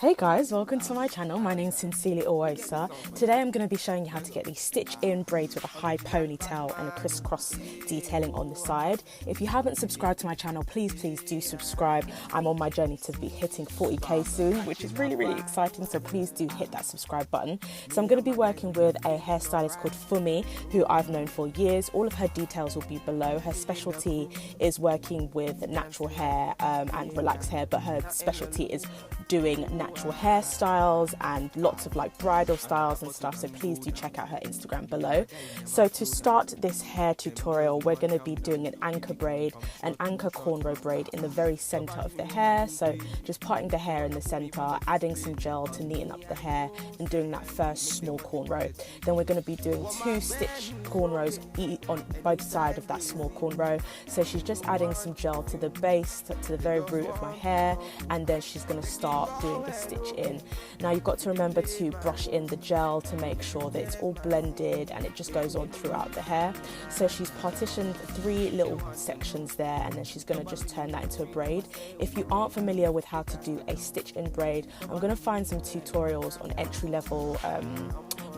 Hey guys, welcome to my channel. My name is SincerelyOghosa. Today I'm going to be showing you how to get these stitch-in braids with a high ponytail and a crisscross detailing on the side. If you haven't subscribed to my channel, please do subscribe. I'm on my journey to be hitting 40k soon, which is really exciting, so please do hit that subscribe button. So I'm going to be working with a hairstylist called Funmi, who I've known for years. All of her details will be below. Her specialty is working with natural hair and relaxed hair, but her specialty is doing natural hairstyles and lots of like bridal styles and stuff, so please do check out her Instagram below. So to start this hair tutorial, we're going to be doing an anchor braid, an anchor cornrow braid in the very center of the hair. So just parting the hair in the center, adding some gel to neaten up the hair and doing that first small cornrow. Then we're going to be doing 2 stitch cornrows on both sides of that small cornrow. So she's just adding some gel to the base, to the very root of my hair, and then she's going to start doing the stitch in. Now you've got to remember to brush in the gel to make sure that it's all blended and it just goes on throughout the hair. So she's partitioned 3 little sections there, and then she's going to just turn that into a braid. If you aren't familiar with how to do a stitch in braid, I'm going to find some tutorials on entry-level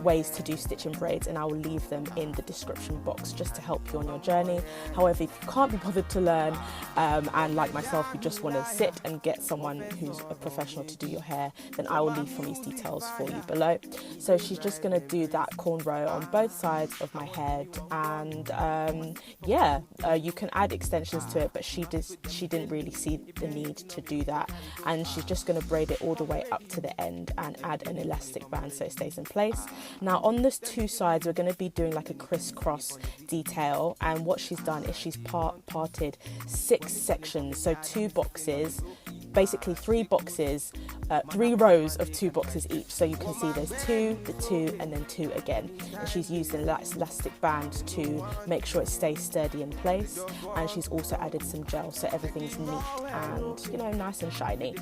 ways to do stitch-in braids, and I will leave them in the description box just to help you on your journey. However, if you can't be bothered to learn and like myself you just want to sit and get someone who's a professional to do your hair, then I will leave Funmi's details for you below. So she's just going to do that cornrow on both sides of my head, and you can add extensions to it, but she didn't really see the need to do that, and she's just going to braid it all the way up to the end and add an elastic band so it stays in place. Now on these 2 sides we're going to be doing like a crisscross detail, and what she's done is she's parted 6 sections, so 2 boxes, basically 3 boxes, 3 rows of 2 boxes each. So you can see there's 2, the 2, and then 2 again. And she's used an elastic band to make sure it stays sturdy in place. And she's also added some gel so everything's neat and, you know, nice and shiny.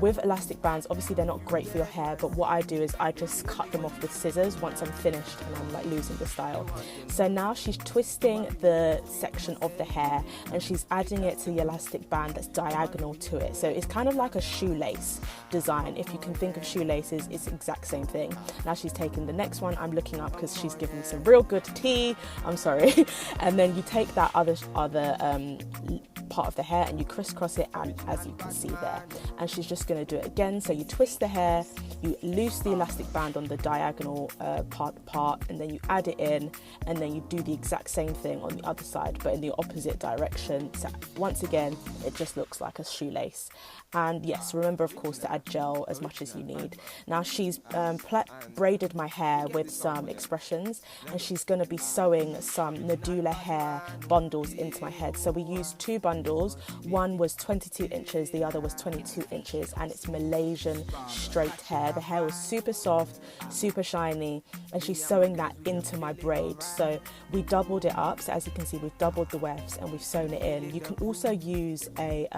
With elastic bands, obviously they're not great for your hair, but what I do is I just cut them off with scissors once I'm finished and I'm like losing the style. So now she's twisting the section of the hair and she's adding it to the elastic band that's diagonal to it. So it's kind of like a shoelace design. If you can think of shoelaces, it's the exact same thing. Now she's taken the next one. I'm looking up because she's giving me some real good tea. I'm sorry. And then you take that other part of the hair and you crisscross it, and as you can see there, and she's just going to do it again. So you twist the hair, you loose the elastic band on the diagonal part, and then you add it in, and then you do the exact same thing on the other side but in the opposite direction. So once again it just looks like a shoelace. And yes, remember of course to add gel as much as you need. Now she's braided my hair with some expressions, and she's going to be sewing some Nadula hair bundles into my head. So we used 2 bundles. One was 22 inches, the other was 22 inches, and it's Malaysian straight hair. The hair was super soft, super shiny, and she's sewing that into my braid. So we doubled it up. So as you can see, we've doubled the wefts and we've sewn it in. You can also use a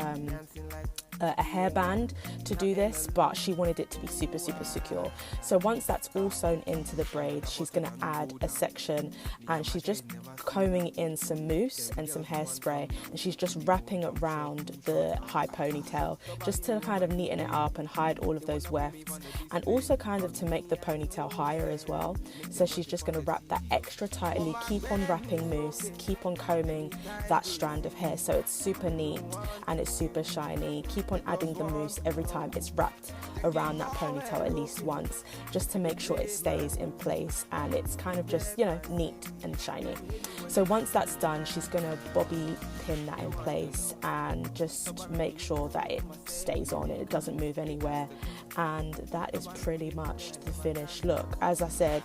hairband to do this, but she wanted it to be super secure. So once that's all sewn into the braid, she's going to add a section, and she's just combing in some mousse and some hairspray, and she's just wrapping it around the high ponytail just to kind of neaten it up and hide all of those wefts, and also kind of to make the ponytail higher as well. So she's just going to wrap that extra tightly, keep on wrapping mousse, keep on combing that strand of hair so it's super neat and it's super shiny. Keep on adding the mousse every time it's wrapped around that ponytail at least once, just to make sure it stays in place and it's kind of just, you know, neat and shiny. So once that's done, she's going to bobby pin that in place and just make sure that it stays on and it doesn't move anywhere. And that is pretty much the finished look. As I said,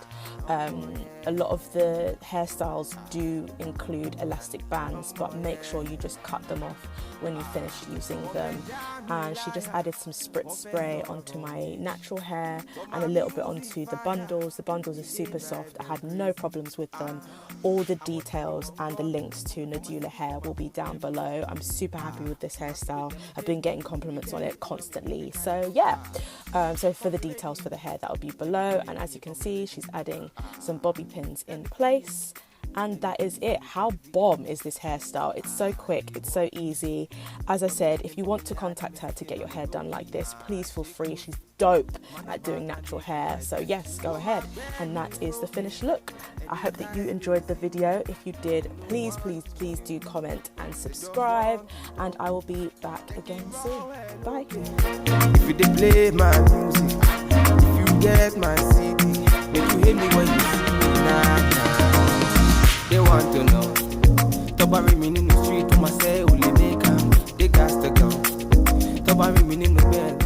a lot of the hairstyles do include elastic bands, but make sure you just cut them off when you finish using them. And she just added some spritz spray onto my natural hair and a little bit onto the bundles. The bundles are super soft. I had no problems with them. All the details and the links to Nadula hair will be down below. I'm super happy with this hairstyle. I've been getting compliments on it constantly. So yeah, so for the details for the hair, that will be below. And as you can see, she's adding some bobby pins in place. and that is it. How bomb is this hairstyle? It's so quick, it's so easy. As I said, if you want to contact her to get your hair done like this, please feel free. She's dope at doing natural hair, so yes, go ahead. And that is the finished look. I hope that you enjoyed the video. If you did, please do comment and subscribe, and I will be back again soon. Bye. If you play my music, if you get my CD, make you hear me when you see me now. They want to know. Tobari meaning the street, to myself, only make them. They got to go. Tobari meaning the bed.